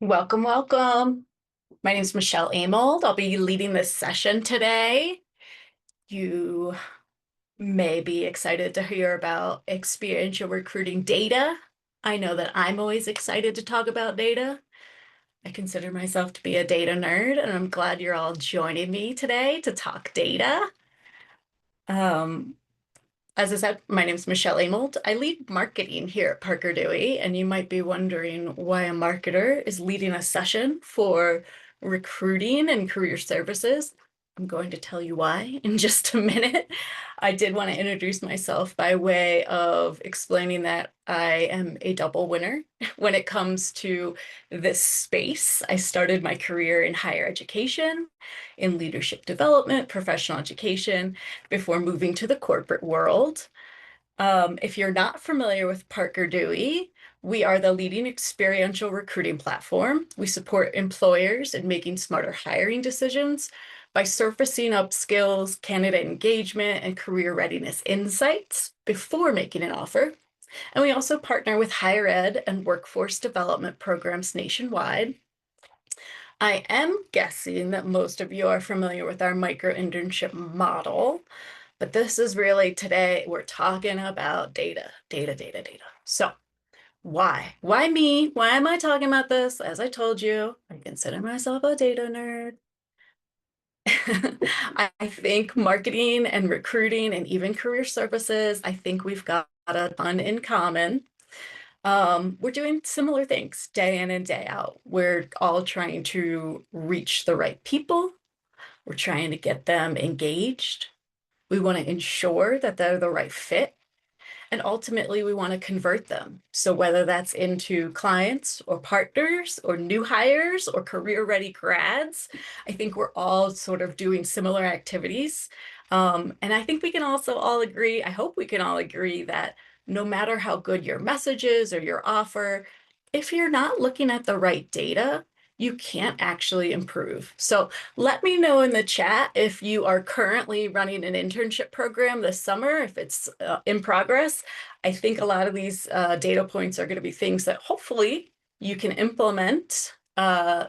Welcome, welcome. My name is Michelle Amold. I'll be leading this session today. You may be excited to hear about experiential recruiting data. I know that I'm always excited to talk about data. I consider myself to be a data nerd, and I'm glad you're all joining me today to talk data. Um, As I said, my name is Michelle Amold. I lead marketing here at Parker Dewey, and you might be wondering why a marketer is leading a session for recruiting and career services. I'm going to tell you why in just a minute. I did want to introduce myself by way of explaining that I am a double winner when it comes to this space. I started my career in higher education, in leadership development, professional education, before moving to the corporate world. If you're not familiar with Parker Dewey, we are the leading experiential recruiting platform. We support employers in making smarter hiring decisions by surfacing up skills, candidate engagement, and career readiness insights before making an offer. And we also partner with higher ed and workforce development programs nationwide. I am guessing that most of you are familiar with our micro internship model, but this is really today, we're talking about data, data, data, data. So why? Why me? Why am I talking about this? As I told you, I consider myself a data nerd. I think marketing and recruiting and even career services, I think we've got a ton in common. We're doing similar things day in and day out. We're all trying to reach the right people. We're trying to get them engaged. We want to ensure that they're the right fit. And ultimately, we want to convert them. So whether that's into clients or partners or new hires or career-ready grads, I think we're all sort of doing similar activities. And I think we can also all agree, I hope we can all agree that no matter how good your message is or your offer, if you're not looking at the right data, you can't actually improve. So let me know in the chat if you are currently running an internship program this summer, if it's in progress. I think a lot of these data points are going to be things that hopefully you can implement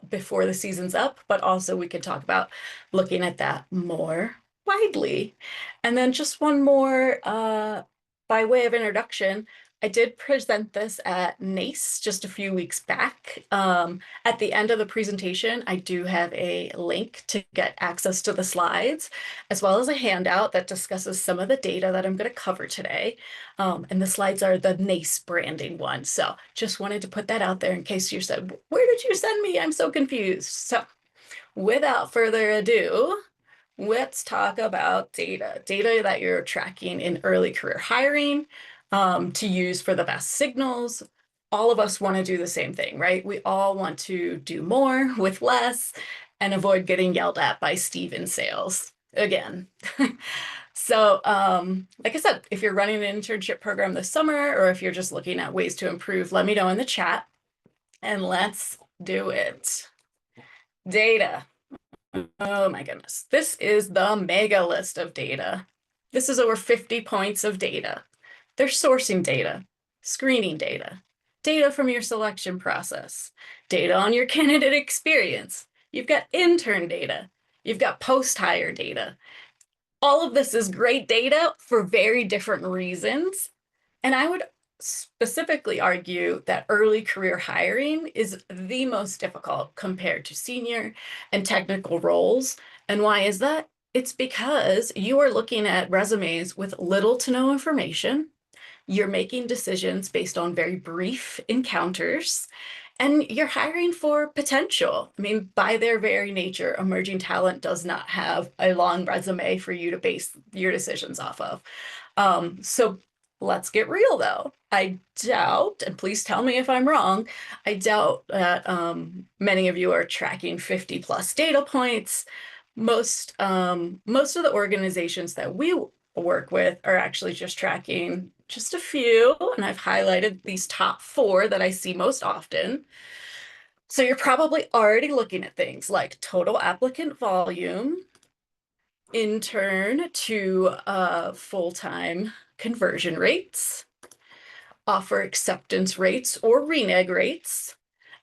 before the season's up, but also we could talk about looking at that more widely. And then just one more by way of introduction, I did present this at NACE just a few weeks back. At the end of the presentation, I do have a link to get access to the slides, as well as a handout that discusses some of the data that I'm going to cover today. And the slides are the NACE branding one. So just wanted to put that out there in case you said, where did you send me? I'm so confused. So without further ado, let's talk about data. Data that you're tracking in early career hiring to use for the best signals. All of us want to do the same thing, right? We all want to do more with less and avoid getting yelled at by Steve in sales again. So, like I said, if you're running an internship program this summer, or if you're just looking at ways to improve, let me know in the chat and let's do it. Data. Oh my goodness. This is the mega list of data. This is over 50 points of data. They're sourcing data, screening data, data from your selection process, data on your candidate experience. You've got intern data. You've got post-hire data. All of this is great data for very different reasons. And I would specifically argue that early career hiring is the most difficult compared to senior and technical roles. And why is that? It's because you are looking at resumes with little to no information. You're making decisions based on very brief encounters, and you're hiring for potential. I mean, by their very nature, emerging talent does not have a long resume for you to base your decisions off of. So let's get real though. I doubt, and please tell me if I'm wrong, I doubt that many of you are tracking 50 plus data points. Most of the organizations that we work with are actually just tracking just a few, and I've highlighted these top 4 that I see most often. So you're probably already looking at things like total applicant volume, intern to full-time conversion rates, offer acceptance rates or renege rates,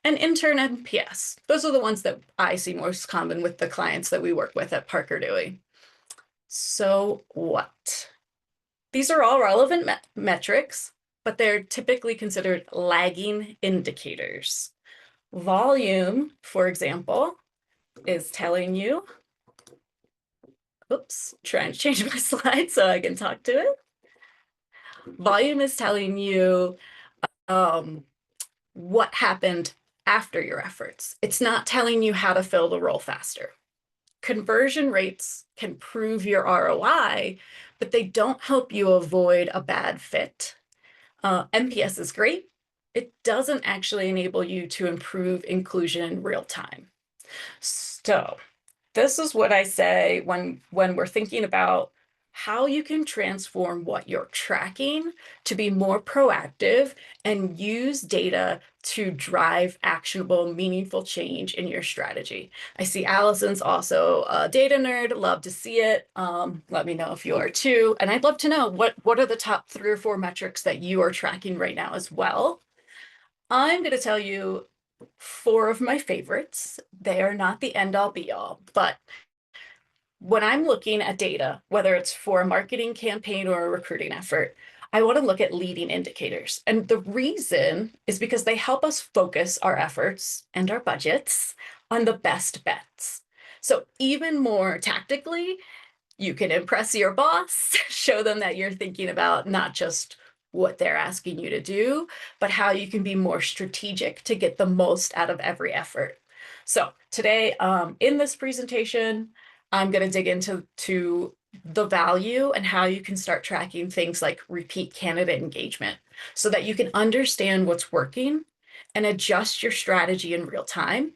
and intern NPS. Those are the ones that I see most common with the clients that we work with at Parker Dewey. So what? These are all relevant metrics, but they're typically considered lagging indicators. Volume, for example, is telling you, oops, trying to change my slide so I can talk to it. Volume is telling you what happened after your efforts. It's not telling you how to fill the role faster. Conversion rates can prove your ROI, but they don't help you avoid a bad fit. NPS is great. It doesn't actually enable you to improve inclusion in real time. So this is what I say when we're thinking about how you can transform what you're tracking to be more proactive and use data to drive actionable, meaningful change in your strategy. I see Allison's also a data nerd. Love to see it. Let me know if you are too. And I'd love to know what are the top 3 or 4 metrics that you are tracking right now as well. I'm going to tell you 4 of my favorites. They are not the end all be all, but when I'm looking at data, whether it's for a marketing campaign or a recruiting effort, I want to look at leading indicators. And the reason is because they help us focus our efforts and our budgets on the best bets. So even more tactically, you can impress your boss, show them that you're thinking about not just what they're asking you to do, but how you can be more strategic to get the most out of every effort. So today, in this presentation, I'm going to dig into the value and how you can start tracking things like repeat candidate engagement so that you can understand what's working and adjust your strategy in real time.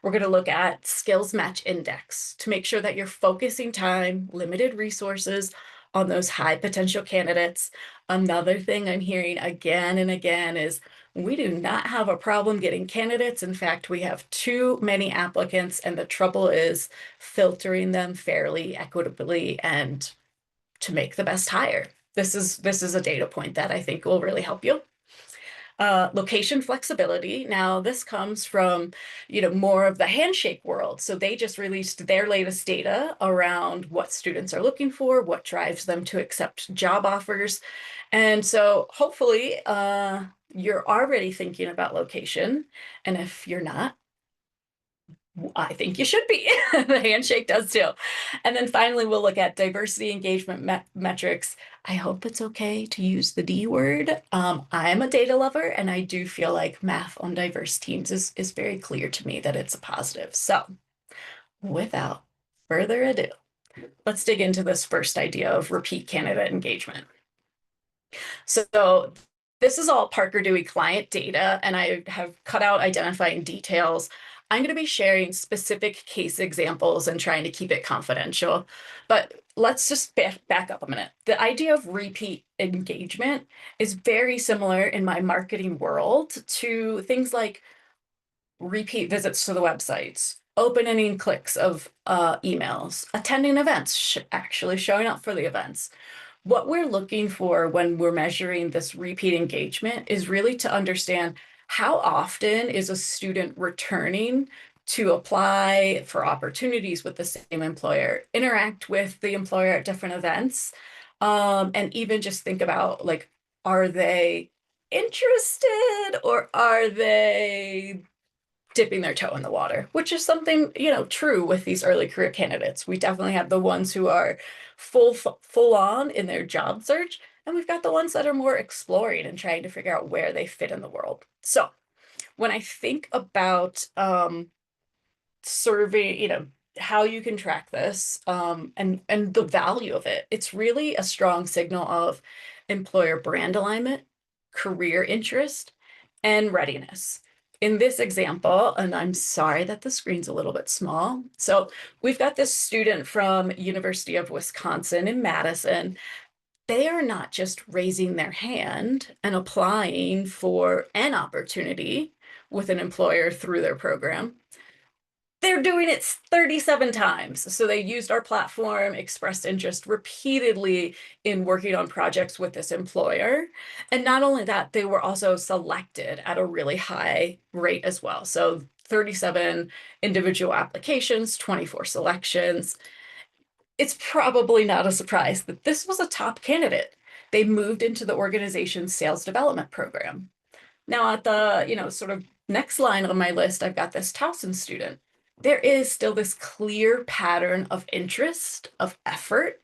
We're going to look at skills match index to make sure that you're focusing time, limited resources on those high potential candidates. Another thing I'm hearing again and again is we do not have a problem getting candidates. In fact, we have too many applicants, and the trouble is filtering them fairly, equitably, and to make the best hire. This is a data point that I think will really help you. Location flexibility. Now, this comes from, more of the handshake world. So they just released their latest data around what students are looking for, what drives them to accept job offers. And so hopefully you're already thinking about location. And if you're not, I think you should be. The handshake does too. And then finally, we'll look at diversity engagement metrics. I hope it's okay to use the D word. I'm a data lover, and I do feel like math on diverse teams is very clear to me that it's a positive. So without further ado, let's dig into this first idea of repeat candidate engagement. So this is all Parker Dewey client data, and I have cut out identifying details. I'm going to be sharing specific case examples and trying to keep it confidential. But let's just back up a minute. The idea of repeat engagement is very similar in my marketing world to things like repeat visits to the websites, open-ending clicks of emails, attending events, actually showing up for the events. What we're looking for when we're measuring this repeat engagement is really to understand how often is a student returning to apply for opportunities with the same employer, interact with the employer at different events, and even just think about, like, are they interested or are they dipping their toe in the water, which is something, true with these early career candidates. We definitely have the ones who are full on in their job search, and we've got the ones that are more exploring and trying to figure out where they fit in the world. So when I think about survey, how you can track this and the value of it, it's really a strong signal of employer brand alignment, career interest, and readiness. In this example, and I'm sorry that the screen's a little bit small. So we've got this student from University of Wisconsin in Madison. They are not just raising their hand and applying for an opportunity with an employer through their program. they're doing it 37 times. So they used our platform, expressed interest repeatedly in working on projects with this employer. And not only that, they were also selected at a really high rate as well. So 37 individual applications, 24 selections. It's probably not a surprise that this was a top candidate. They moved into the organization's sales development program. Now at the, sort of next line on my list, I've got this Towson student. There is still this clear pattern of interest, of effort,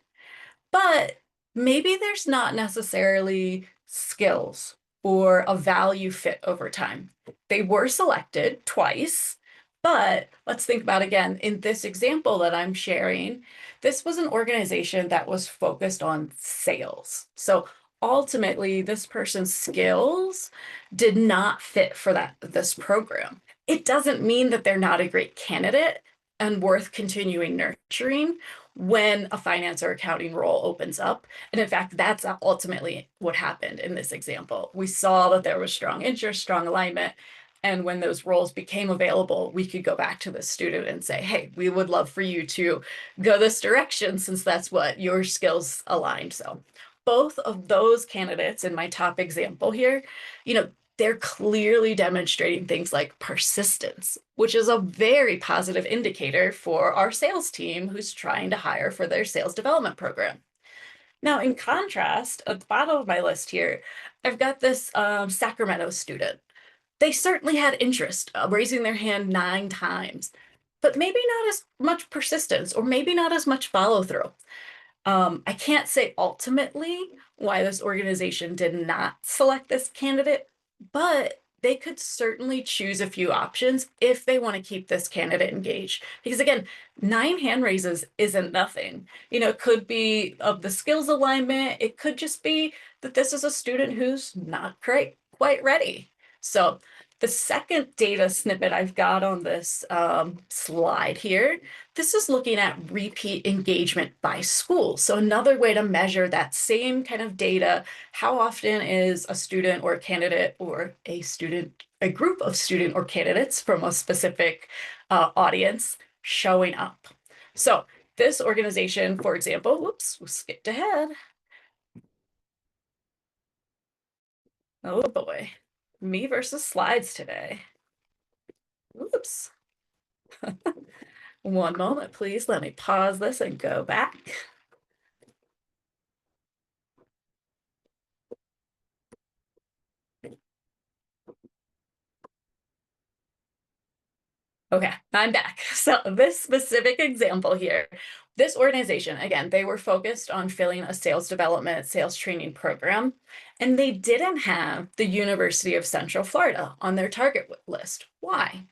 but maybe there's not necessarily skills or a value fit over time. They were selected twice, but let's think about again, in this example that I'm sharing, this was an organization that was focused on sales. So ultimately, this person's skills did not fit for this program. It doesn't mean that they're not a great candidate and worth continuing nurturing when a finance or accounting role opens up. And in fact, that's ultimately what happened in this example. We saw that there was strong interest, strong alignment. And when those roles became available, we could go back to the student and say, hey, we would love for you to go this direction since that's what your skills aligned. So both of those candidates in my top example here, they're clearly demonstrating things like persistence, which is a very positive indicator for our sales team who's trying to hire for their sales development program. Now, in contrast, at the bottom of my list here, I've got this Sacramento student. They certainly had interest, raising their hand 9 times, but maybe not as much persistence or maybe not as much follow through. I can't say ultimately why this organization did not select this candidate, but they could certainly choose a few options if they want to keep this candidate engaged. Because again, 9 hand raises isn't nothing. It could be of the skills alignment. It could just be that this is a student who's not quite ready. So the second data snippet I've got on this slide here, this is looking at repeat engagement by school. So another way to measure that same kind of data, how often is a student or a candidate or a group of student or candidates from a specific audience showing up. So this organization, for example, whoops, we skipped ahead. Oh boy, me versus slides today. Oops. One moment, please. Let me pause this and go back. Okay, I'm back. So this specific example here, this organization, again, they were focused on filling a sales development, sales training program, and they didn't have the University of Central Florida on their target list. Why?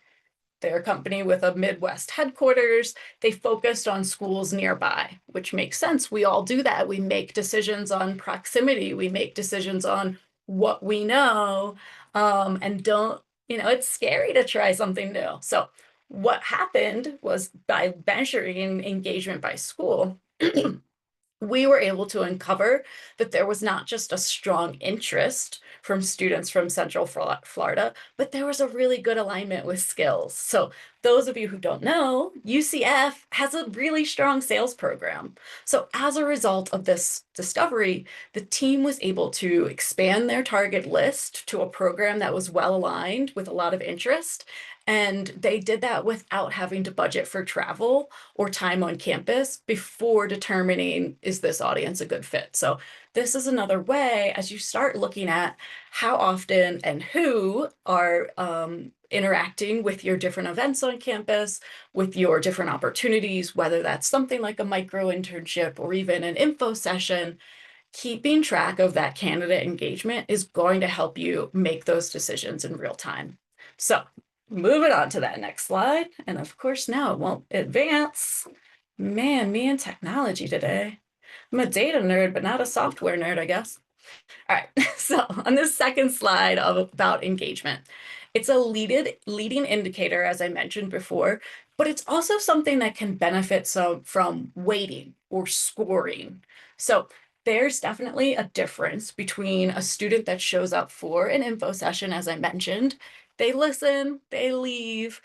They're a company with a Midwest headquarters. They focused on schools nearby, which makes sense. We all do that. We make decisions on proximity. We make decisions on what we know and don't, it's scary to try something new. So what happened was by measuring engagement by school, we were able to uncover that there was not just a strong interest from students from Central Florida, but there was a really good alignment with skills. So those of you who don't know, UCF has a really strong sales program. So as a result of this discovery, the team was able to expand their target list to a program that was well aligned with a lot of interest. And they did that without having to budget for travel or time on campus before determining, is this audience a good fit? So this is another way as you start looking at how often and who are interacting with your different events on campus, with your different opportunities, whether that's something like a micro internship or even an info session. Keeping track of that candidate engagement is going to help you make those decisions in real time. So moving on to that next slide. And of course, now it won't advance. Man, me and technology today. I'm a data nerd, but not a software nerd, I guess. All right, so on this second slide about engagement, it's a leading indicator, as I mentioned before, but it's also something that can benefit from weighting or scoring. So there's definitely a difference between a student that shows up for an info session, as I mentioned. They listen, they leave,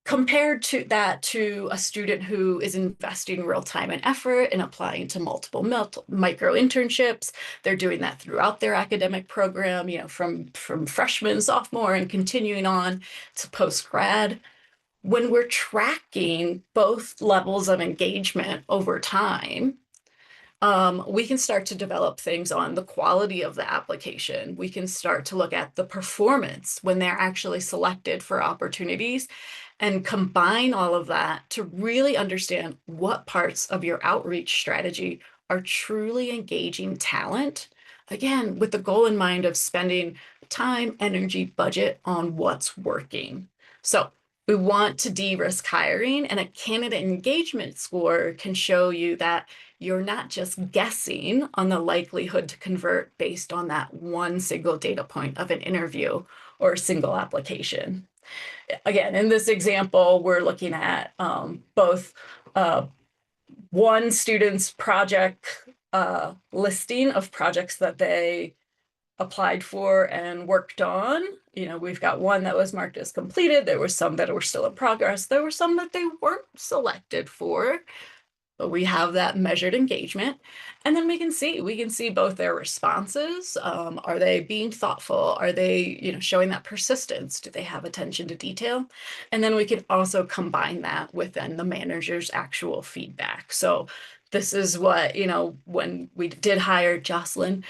compared to that to a student who is investing real time and effort and applying to multiple micro internships. They're doing that throughout their academic program, from freshman, sophomore, and continuing on to post grad. When we're tracking both levels of engagement over time, we can start to develop things on the quality of the application. We can start to look at the performance when they're actually selected for opportunities and combine all of that to really understand what parts of your outreach strategy are truly engaging talent. Again, with the goal in mind of spending time, energy, budget on what's working. So we want to de-risk hiring, and a candidate engagement score can show you that you're not just guessing on the likelihood to convert based on that one single data point of an interview or a single application. Again, in this example, we're looking at both one student's project listing of projects that they applied for and worked on. We've got one that was marked as completed. There were some that were still in progress. There were some that they weren't selected for. But we have that measured engagement. And then we can see both their responses. Are they being thoughtful? Are they, showing that persistence? Do they have attention to detail? And then we can also combine that within the manager's actual feedback. So this is what, when we did hire Jocelyn,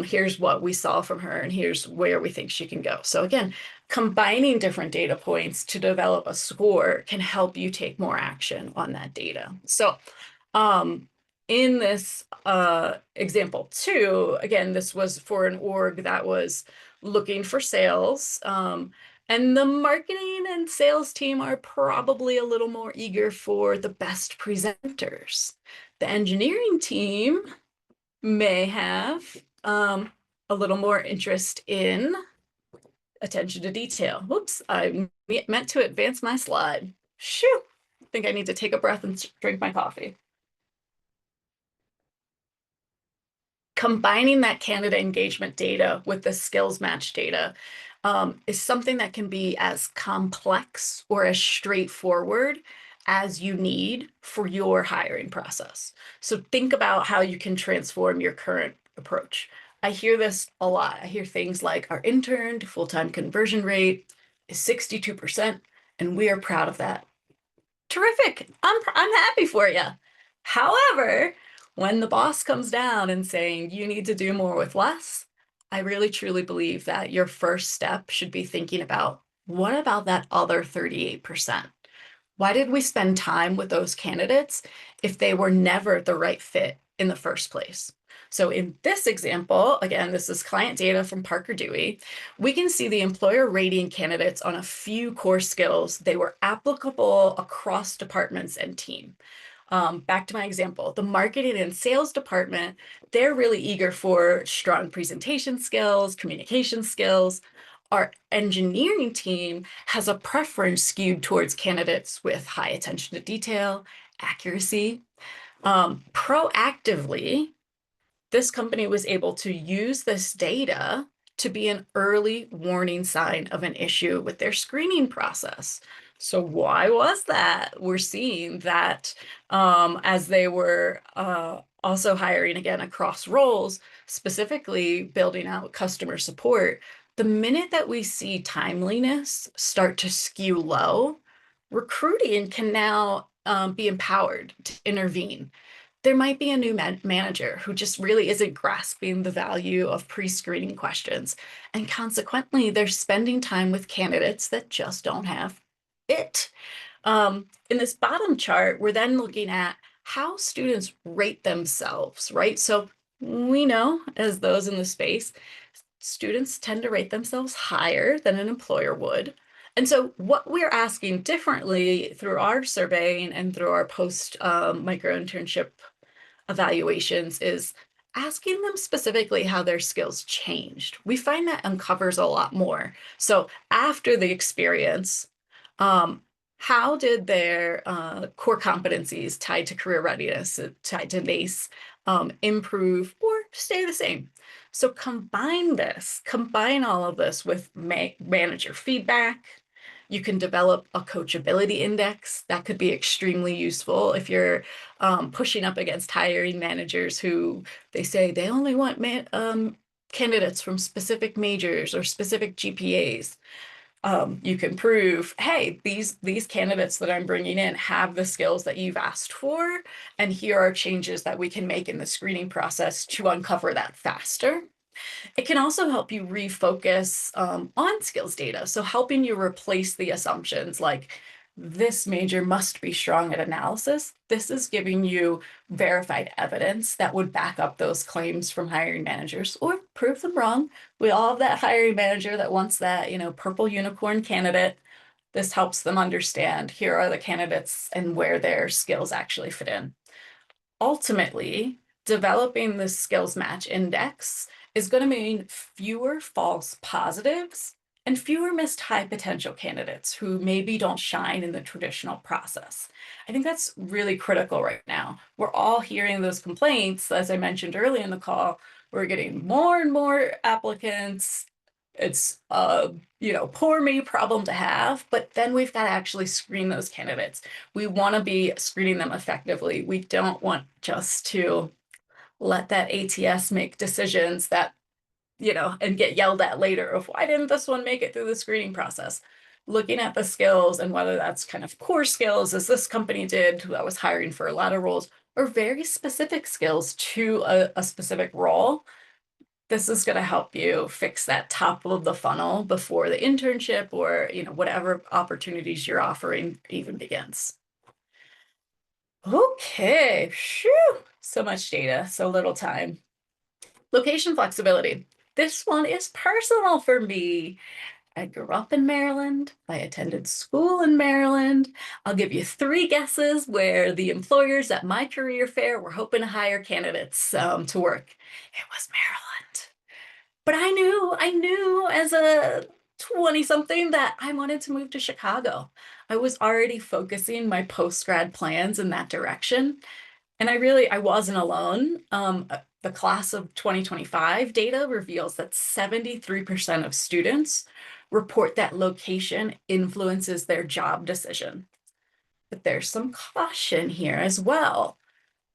here's what we saw from her, and here's where we think she can go. So again, combining different data points to develop a score can help you take more action on that data. So in this example too, again, this was for an org that was looking for sales. And the marketing and sales team are probably a little more eager for the best presenters. The engineering team may have a little more interest in attention to detail. Whoops, I meant to advance my slide. Shoo, I think I need to take a breath and drink my coffee. Combining that candidate engagement data with the skills match data is something that can be as complex or as straightforward as you need for your hiring process. So think about how you can transform your current approach. I hear this a lot. I hear things like our intern to full-time conversion rate is 62%, and we are proud of that. Terrific. I'm happy for you. However, when the boss comes down and saying you need to do more with less, I really truly believe that your first step should be thinking about, what about that other 38%? Why did we spend time with those candidates if they were never the right fit in the first place? So in this example, again, this is client data from Parker Dewey. We can see the employer rating candidates on a few core skills. They were applicable across departments and team. Back to my example, the marketing and sales department, they're really eager for strong presentation skills, communication skills. Our engineering team has a preference skewed towards candidates with high attention to detail, accuracy. Proactively, this company was able to use this data to be an early warning sign of an issue with their screening process. So why was that? We're seeing that as they were also hiring again across roles, specifically building out customer support, the minute that we see timeliness start to skew low, recruiting can now be empowered to intervene. There might be a new manager who just really isn't grasping the value of pre-screening questions. And consequently, they're spending time with candidates that just don't have it. In this bottom chart, we're then looking at how students rate themselves, right? So we know, as those in the space, students tend to rate themselves higher than an employer would. And so what we're asking differently through our surveying and through our post micro internship evaluations is asking them specifically how their skills changed. We find that uncovers a lot more. So after the experience, how did their core competencies tied to career readiness, tied to NACE, improve or stay the same? So combine all of this with manager feedback, You can develop a coachability index that could be extremely useful if you're pushing up against hiring managers who they say they only want candidates from specific majors or specific GPAs. You can prove, hey, these candidates that I'm bringing in have the skills that you've asked for, and here are changes that we can make in the screening process to uncover that faster. It can also help you refocus on skills data. So helping you replace the assumptions like this major must be strong at analysis. This is giving you verified evidence that would back up those claims from hiring managers or prove them wrong. We all have that hiring manager that wants that, purple unicorn candidate. This helps them understand here are the candidates and where their skills actually fit in. Ultimately, developing the skills match index is going to mean fewer false positives and fewer missed high potential candidates who maybe don't shine in the traditional process. I think that's really critical right now. We're all hearing those complaints, as I mentioned early in the call. We're getting more and more applicants. It's a poor me problem to have, but then we've got to actually screen those candidates. We want to be screening them effectively. We don't want just to let that ATS make decisions that, and get yelled at later of why didn't this one make it through the screening process? Looking at the skills and whether that's kind of core skills, as this company did, that was hiring for a lot of roles, or very specific skills to a specific role. This is going to help you fix that top of the funnel before the internship or whatever opportunities you're offering even begins. Okay, phew, so much data, so little time. Location flexibility. This one is personal for me. I grew up in Maryland. I attended school in Maryland. I'll give you 3 guesses where the employers at my career fair were hoping to hire candidates to work. It was Maryland. But I knew as a 20 something that I wanted to move to Chicago. I was already focusing my post-grad plans in that direction. And I wasn't alone. The class of 2025 data reveals that 73% of students report that location influences their job decision. But there's some caution here as well.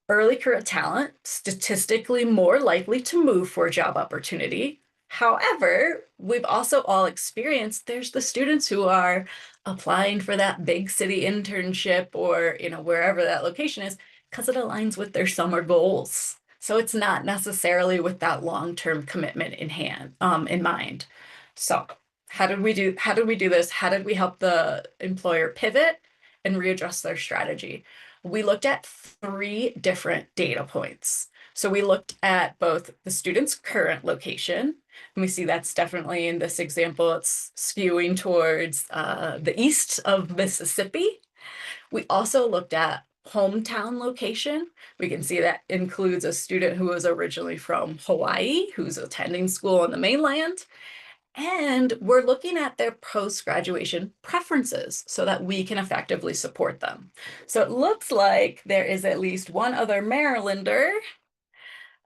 Early career talent statistically more likely to move for a job opportunity. However, we've also all experienced there's the students who are applying for that big city internship or wherever that location is because it aligns with their summer goals. So it's not necessarily with that long-term commitment in mind. So how did we do this? How did we help the employer pivot and readjust their strategy? We looked at 3 different data points. So we looked at both the student's current location, and we see that's definitely in this example, it's skewing towards the east of Mississippi. We also looked at hometown location. We can see that includes a student who was originally from Hawaii, who's attending school on the mainland. And we're looking at their post-graduation preferences so that we can effectively support them. So it looks like there is at least one other Marylander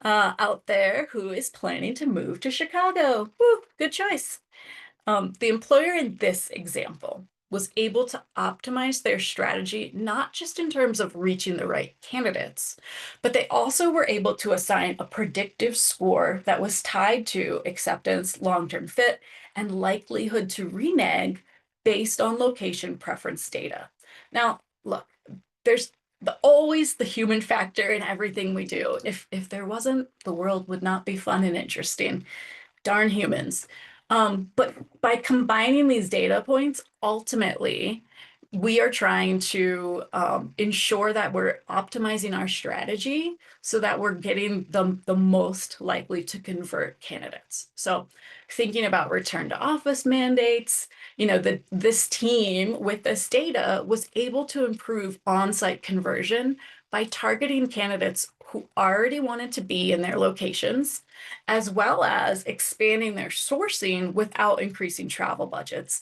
out there who is planning to move to Chicago. Woo, good choice. The employer in this example was able to optimize their strategy, not just in terms of reaching the right candidates, but they also were able to assign a predictive score that was tied to acceptance, long-term fit, and likelihood to renege based on location preference data. Now, look, there's always the human factor in everything we do. If there wasn't, the world would not be fun and interesting. Darn humans. But by combining these data points, ultimately, we are trying to ensure that we're optimizing our strategy so that we're getting the most likely to convert candidates. So thinking about return to office mandates, this team with this data was able to improve on-site conversion by targeting candidates who already wanted to be in their locations, as well as expanding their sourcing without increasing travel budgets.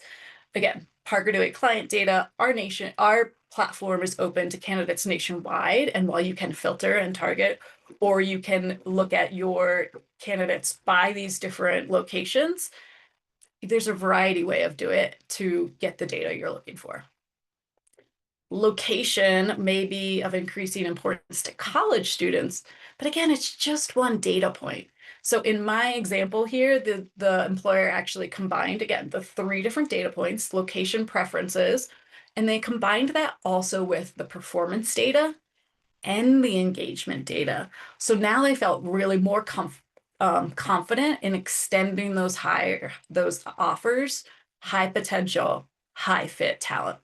Again, Parker DeWitt client data, our platform is open to candidates nationwide, and while you can filter and target, or you can look at your candidates by these different locations, there's a variety way of do it to get the data you're looking for. Location may be of increasing importance to college students, but again, it's just one data point. So in my example here, the employer actually combined, again, the 3 different data points, location preferences, and they combined that also with the performance data and the engagement data. So now they felt really more confident in extending those offers, high potential, high fit talent.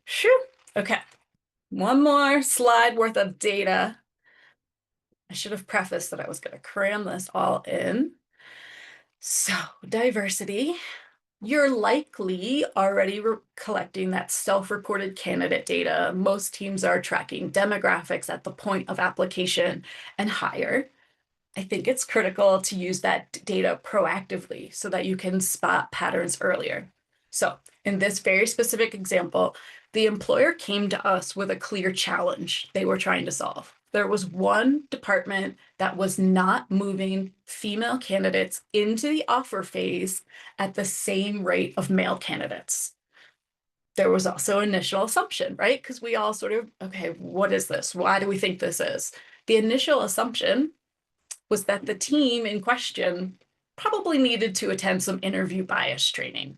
Shoo. Okay. One more slide worth of data. I should have prefaced that I was going to cram this all in. So, diversity. You're likely already collecting that self-reported candidate data. Most teams are tracking demographics at the point of application and hire. I think it's critical to use that data proactively so that you can spot patterns earlier. So in this very specific example, the employer came to us with a clear challenge they were trying to solve. There was one department that was not moving female candidates into the offer phase at the same rate of male candidates. There was also initial assumption, right? Because we all sort of, okay, what is this? Why do we think this is? The initial assumption was that the team in question probably needed to attend some interview bias training.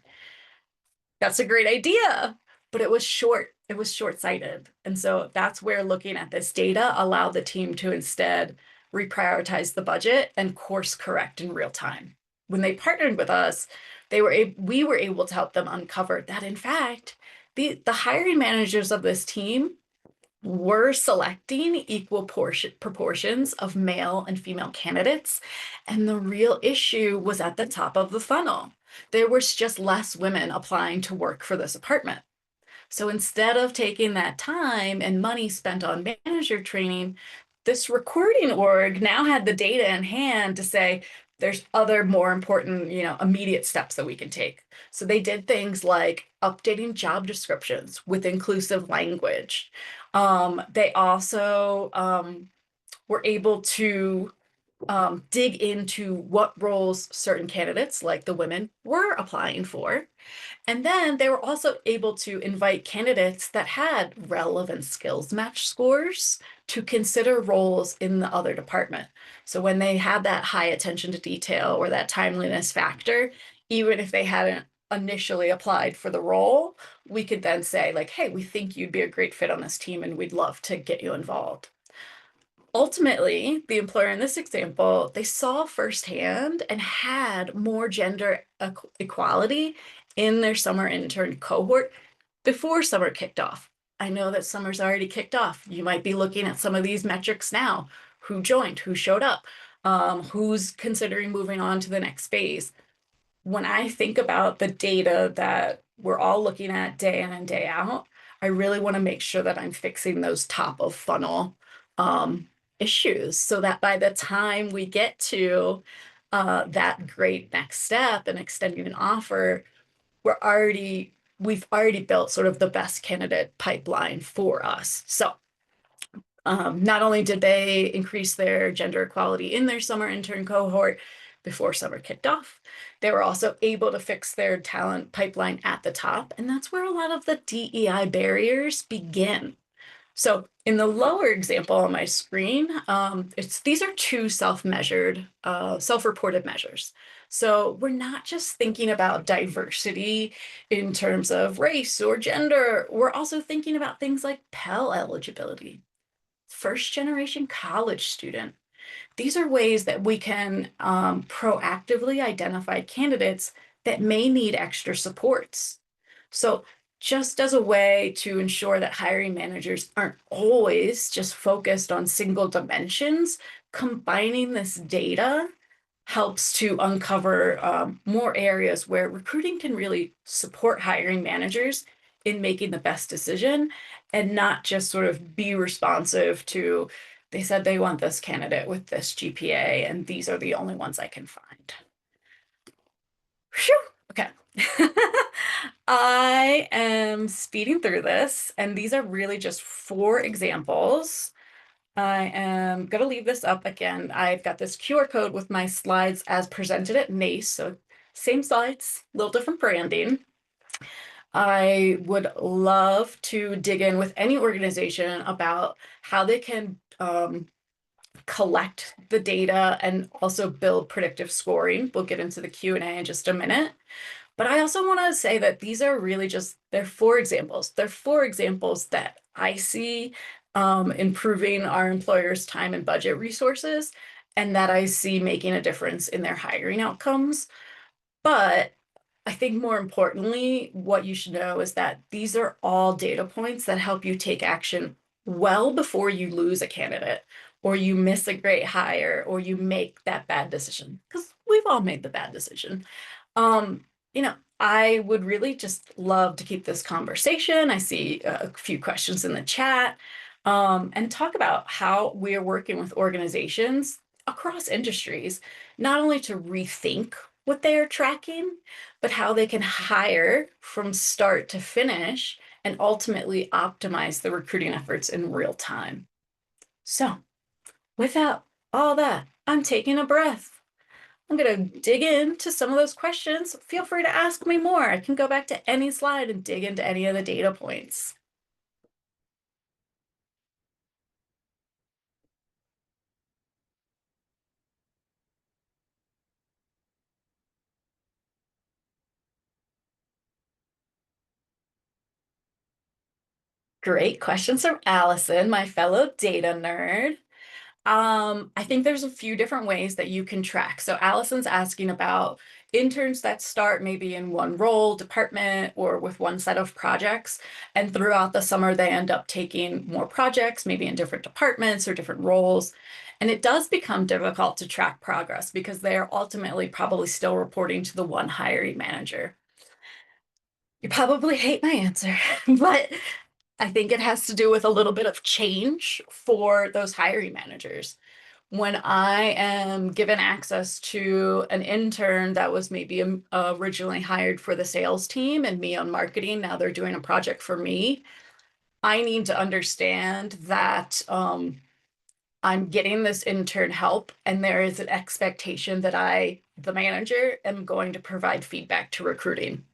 That's a great idea, but it was short-sighted. And so that's where looking at this data allowed the team to instead reprioritize the budget and course correct in real time. When they partnered with us, we were able to help them uncover that, in fact, the hiring managers of this team were selecting equal proportions of male and female candidates, and the real issue was at the top of the funnel. There was just less women applying to work for this department. So instead of taking that time and money spent on manager training, this recruiting org now had the data in hand to say, there's other more important, immediate steps that we can take. So they did things like updating job descriptions with inclusive language. They also were able to dig into what roles certain candidates, like the women, were applying for. And then they were also able to invite candidates that had relevant skills match scores to consider roles in the other department. So when they had that high attention to detail or that timeliness factor, even if they hadn't initially applied for the role, we could then say like, hey, we think you'd be a great fit on this team and we'd love to get you involved. Ultimately, the employer in this example, they saw firsthand and had more gender equality in their summer intern cohort before summer kicked off. I know that summer's already kicked off. You might be looking at some of these metrics now. Who joined, who showed up, who's considering moving on to the next phase. When I think about the data that we're all looking at day in and day out, I really want to make sure that I'm fixing those top of funnel issues so that by the time we get to that great next step and extending an offer, we've already built sort of the best candidate pipeline for us. So not only did they increase their gender equality in their summer intern cohort before summer kicked off, they were also able to fix their talent pipeline at the top. And that's where a lot of the DEI barriers begin. So in the lower example on my screen, these are 2 self-measured, self-reported measures. So we're not just thinking about diversity in terms of race or gender. We're also thinking about things like Pell eligibility, first-generation college student. These are ways that we can proactively identify candidates that may need extra supports. So just as a way to ensure that hiring managers aren't always just focused on single dimensions, combining this data helps to uncover more areas where recruiting can really support hiring managers in making the best decision and not just sort of be responsive to, they said they want this candidate with this GPA and these are the only ones I can find. Whew. Okay. I am speeding through this, and these are really just 4 examples. I am going to leave this up again. I've got this QR code with my slides as presented at NACE, so Same slides, little different branding. I would love to dig in with any organization about how they can collect the data and also build predictive scoring. We'll get into the Q&A in just a minute. But I also want to say that these are really just, they're four examples. They're four examples that I see improving our employers' time and budget resources, and that I see making a difference in their hiring outcomes. But I think more importantly, what you should know is that these are all data points that help you take action well before you lose a candidate, or you miss a great hire, or you make that bad decision, because we've all made the bad decision. Um, I would really just love to keep this conversation. I see a few questions in the chat, and talk about how we are working with organizations across industries, not only to rethink what they are tracking, but how they can hire from start to finish and ultimately optimize the recruiting efforts in real time. So, without all that, I'm taking a breath. I'm going to dig into some of those questions. Feel free to ask me more. I can go back to any slide and dig into any of the data points. Great questions from Allison, my fellow data nerd. I think there's a few different ways that you can track. So Allison's asking about interns that start maybe in one role, department, or with one set of projects. And throughout the summer, they end up taking more projects, maybe in different departments or different roles. And it does become difficult to track progress because they are ultimately probably still reporting to the one hiring manager. You probably hate my answer, but I think it has to do with a little bit of change for those hiring managers. When I am given access to an intern that was maybe originally hired for the sales team and me on marketing, now they're doing a project for me, I need to understand that I'm getting this intern help, and there is an expectation that I, the manager, am going to provide feedback to recruiting.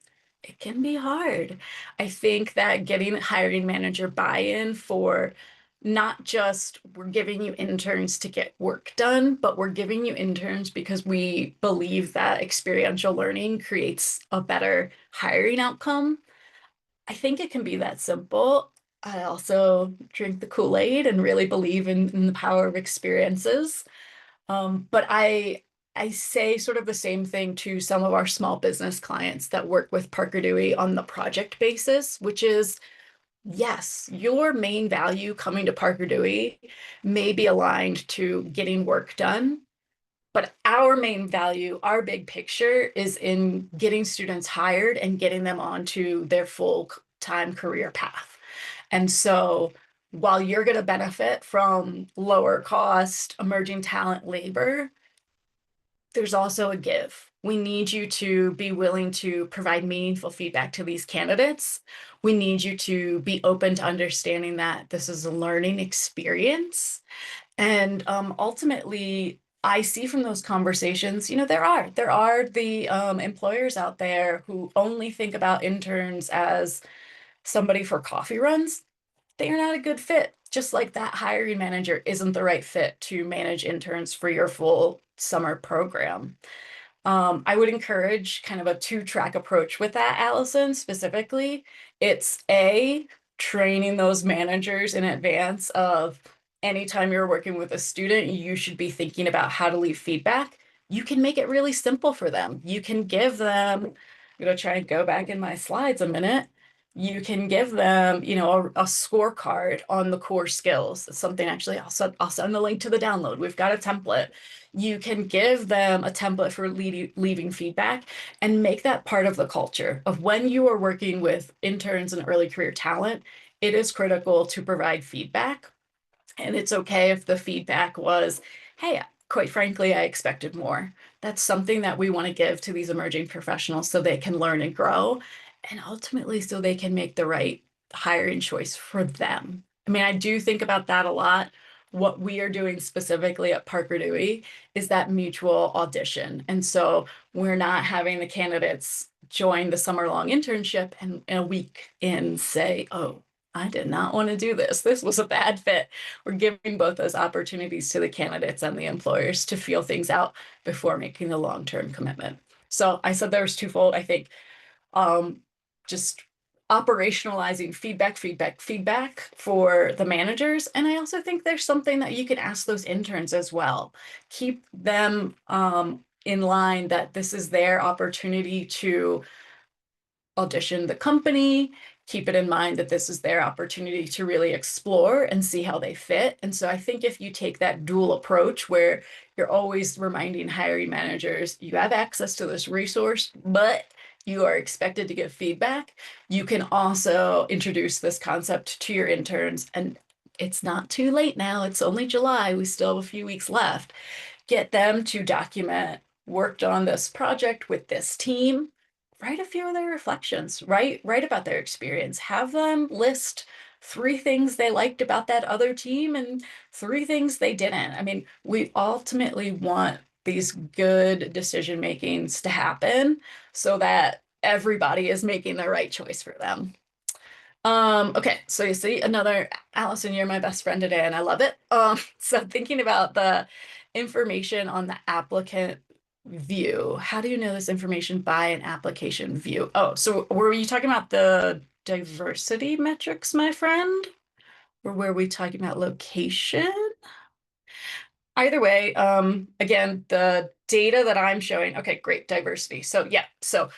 It can be hard. I think that getting hiring manager buy-in for not just we're giving you interns to get work done, but we're giving you interns because we believe that experiential learning creates a better hiring outcome. I think it can be that simple. I also drink the Kool-Aid and really believe in the power of experiences. But I say sort of the same thing to some of our small business clients that work with Parker Dewey on the project basis, which is, yes, your main value coming to Parker Dewey may be aligned to getting work done, but our main value, our big picture, is in getting students hired and getting them onto their full-time career path. And so while you're going to benefit from lower cost emerging talent labor, there's also a give. We need you to be willing to provide meaningful feedback to these candidates. We need you to be open to understanding that this is a learning experience. And ultimately, I see from those conversations, there are the employers out there who only think about interns as somebody for coffee runs. They are not a good fit. Just like that hiring manager isn't the right fit to manage interns for your full summer program. I would encourage kind of a two-track approach with that, Allison, specifically. It's A, training those managers in advance of anytime you're working with a student, you should be thinking about how to leave feedback. You can make it really simple for them. You can give them, I'm going to try and go back in my slides a minute. You can give them, a scorecard on the core skills. It's something actually, I'll send the link to the download. We've got a template. You can give them a template for leaving feedback and make that part of the culture of when you are working with interns and early career talent. It is critical to provide feedback. And it's okay if the feedback was, hey, quite frankly, I expected more. That's something that we want to give to these emerging professionals so they can learn and grow, and ultimately so they can make the right hiring choice for them. I mean, I do think about that a lot what we are doing specifically at Parker Dewey is that mutual audition. And so we're not having the candidates join the summer-long internship and in a week in say, oh, I did not want to do this. This was a bad fit. We're giving both those opportunities to the candidates and the employers to feel things out before making the long-term commitment. So I said there was twofold. I think just operationalizing feedback for the managers. And I also think there's something that you can ask those interns as well. Keep them in line that this is their opportunity to audition the company, keep it in mind that this is their opportunity to really explore and see how they fit. And so I think if you take that dual approach where you're always reminding hiring managers, you have access to this resource, but you are expected to give feedback, you can also introduce this concept to your interns. And it's not too late now. It's only July. We still have a few weeks left. Get them to document, worked on this project with this team, write a few of their reflections, write about their experience, have them list 3 things they liked about that other team and 3 things they didn't. I mean, we ultimately want these good decision makings to happen so that everybody is making the right choice for them. Okay, so you see another, Allison, you're my best friend today, and I love it. So thinking about the information on the applicant view, how do you know this information by an application view? Oh, so were you talking about the diversity metrics, my friend? Or were we talking about location? Either way, again, the data that I'm showing, okay, great, diversity. So yeah, so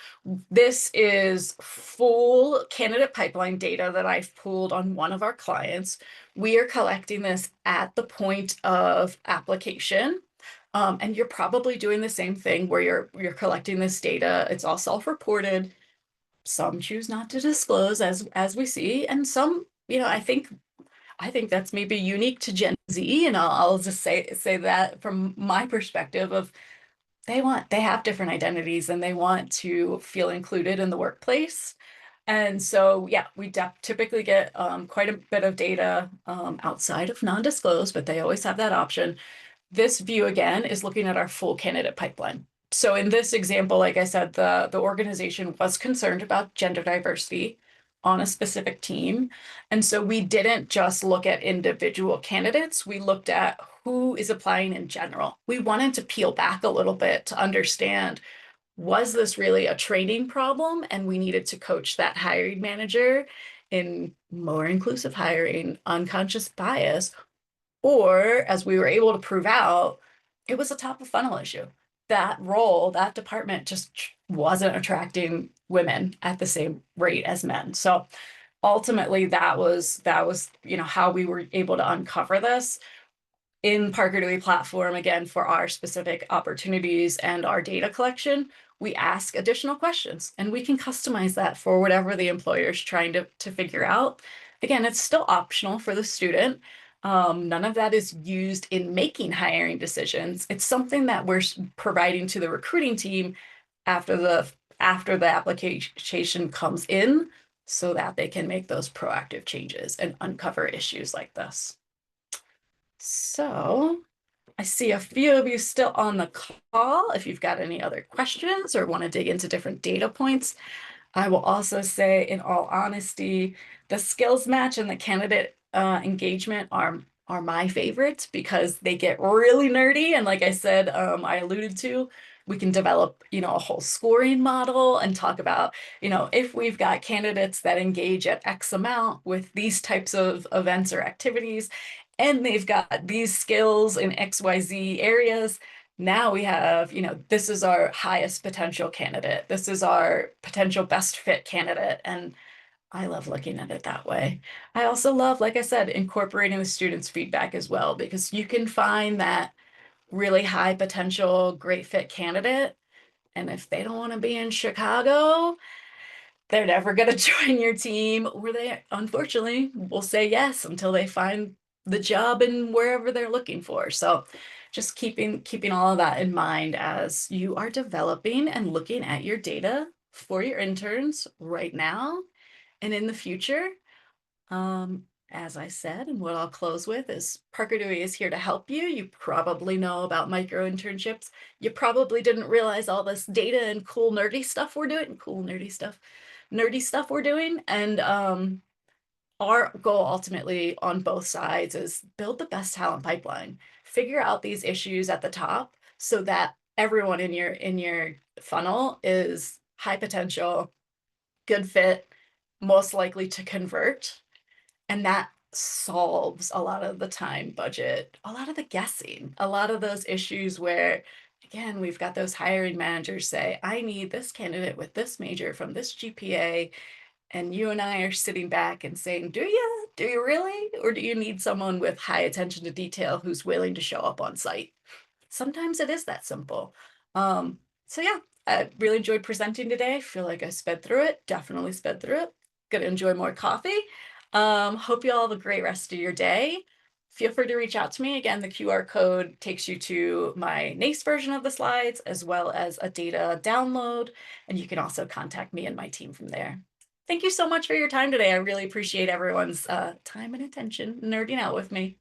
this is full candidate pipeline data that I've pulled on one of our clients. We are collecting this at the point of application. And you're probably doing the same thing where you're collecting this data. It's all self-reported. Some choose not to disclose as we see, and some, I think that's maybe unique to Gen Z, and I'll just say that from my perspective of they have different identities and they want to feel included in the workplace. And so, yeah, we typically get quite a bit of data outside of non-disclosed, but they always have that option. This view again is looking at our full candidate pipeline. So in this example, like I said, the organization was concerned about gender diversity on a specific team. And so we didn't just look at individual candidates, we looked at who is applying in general. We wanted to peel back a little bit to understand, was this really a training problem? And we needed to coach that hiring manager in more inclusive hiring, unconscious bias, or as we were able to prove out, it was a top of funnel issue. That role, that department just wasn't attracting women at the same rate as men. So ultimately that was how we were able to uncover this in Parker Dewey platform, again, for our specific opportunities and our data collection. We ask additional questions and we can customize that for whatever the employer is trying to figure out. Again, it's still optional for the student. None of that is used in making hiring decisions. It's something that we're providing to the recruiting team after the application comes in so that they can make those proactive changes and uncover issues like this. So I see a few of you still on the call. If you've got any other questions or want to dig into different data points, I will also say, in all honesty, the skills match and the candidate engagement are my favorites because they get really nerdy. And like I said, I alluded to, we can develop, a whole scoring model and talk about, if we've got candidates that engage at X amount with these types of events or activities, and they've got these skills in XYZ areas, now we have, this is our highest potential candidate. This is our potential best fit candidate. And I love looking at it that way. I also love, like I said, incorporating the students' feedback as well, because you can find that really high potential, great fit candidate. And if they don't want to be in Chicago, they're never going to join your team, or they unfortunately will say yes until they find the job in wherever they're looking for. So just keeping all of that in mind as you are developing and looking at your data for your interns right now and in the future. As I said, and what I'll close with is Parker Dewey is here to help you. You probably know about micro internships. You probably didn't realize all this data and cool nerdy stuff we're doing, nerdy stuff we're doing. And our goal ultimately on both sides is build the best talent pipeline. Figure out these issues at the top so that everyone in your funnel is high potential, good fit, most likely to convert, and that solves a lot of the time budget, a lot of the guessing, a lot of those issues where, again, we've got those hiring managers say, I need this candidate with this major from this GPA. And you and I are sitting back and saying, do you? Do you really? Or do you need someone with high attention to detail who's willing to show up on site? Sometimes it is that simple. So yeah, I really enjoyed presenting today. I feel like I sped through it, definitely sped through it. Gonna enjoy more coffee. Hope you all have a great rest of your day. Feel free to reach out to me. Again, the QR code takes you to my NACE version of the slides, as well as a data download, and you can also contact me and my team from there. Thank you so much for your time today. I really appreciate everyone's time and attention nerding out with me.